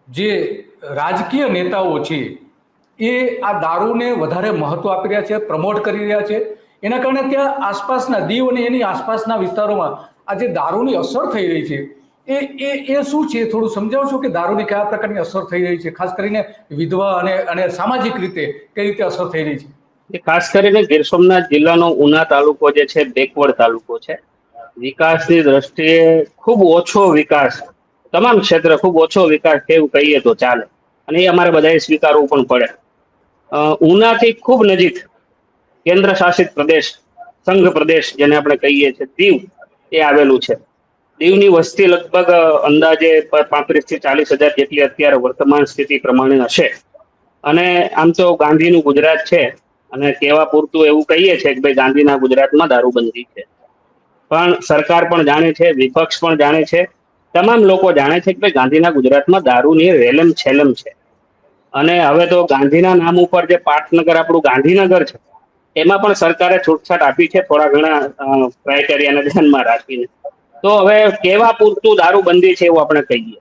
જે રાજકીય નેતાઓ છે એ આ દારૂને વધારે મહત્વ આપી રહ્યા છે, પ્રમોટ કરી રહ્યા છે. એના કારણે ત્યાં આસપાસના દીવ અને એની આસપાસના વિસ્તારોમાં આ જે દારૂની અસર થઈ રહી છે એ શું છે, થોડું સમજાવશો કે દારૂની કયા પ્રકારની અસર થઈ રહી છે, ખાસ કરીને વિધવા અને સામાજિક રીતે કઈ રીતે અસર થઈ રહી છે? ખાસ કરીને ગીર સોમનાથ જિલ્લાનો ઉના તાલુકો જે છે બેકવર્ડ તાલુકો છે. વિકાસની દ્રષ્ટિએ ખૂબ ઓછો વિકાસ, તમામ ક્ષેત્રે ખૂબ ઓછો વિકાસ કેવું કહીએ તો ચાલે, અને એ અમારે બધાએ સ્વીકારવું પણ પડે. ઉનાથી ખૂબ નજીક કેન્દ્ર શાસિત પ્રદેશ, સંઘ પ્રદેશ જેને આપણે કહીએ છીએ, દીવ એ આવેલું છે. દીવની વસ્તી લગભગ અંદાજે 35 થી 40 હજાર જેટલી અત્યારે વર્તમાન સ્થિતિ પ્રમાણે હશે. અને આમ તો ગાંધીનું ગુજરાત છે, અને કહેવા પૂરતું એવું કહીએ છે કે ભાઈ ગાંધીના ગુજરાતમાં દારૂબંધી છે. પણ સરકાર પણ જાણે છે, વિપક્ષ પણ જાણે છે, તમામ લોકો જાણે છે કે ભાઈ ગાંધીના ગુજરાતમાં દારૂની રેલમ છેલમ છે. અને હવે તો ગાંધીના નામ ઉપર જે પાટનગર આપણું ગાંધીનગર છે, એમાં પણ સરકારે છૂટછાટ આપી છે, થોડા ઘણા ક્રાઇટેરિયાને ધ્યાનમાં રાખીને. તો હવે કેવા પૂરતું દારૂબંધી છે એવું આપણે કહીએ.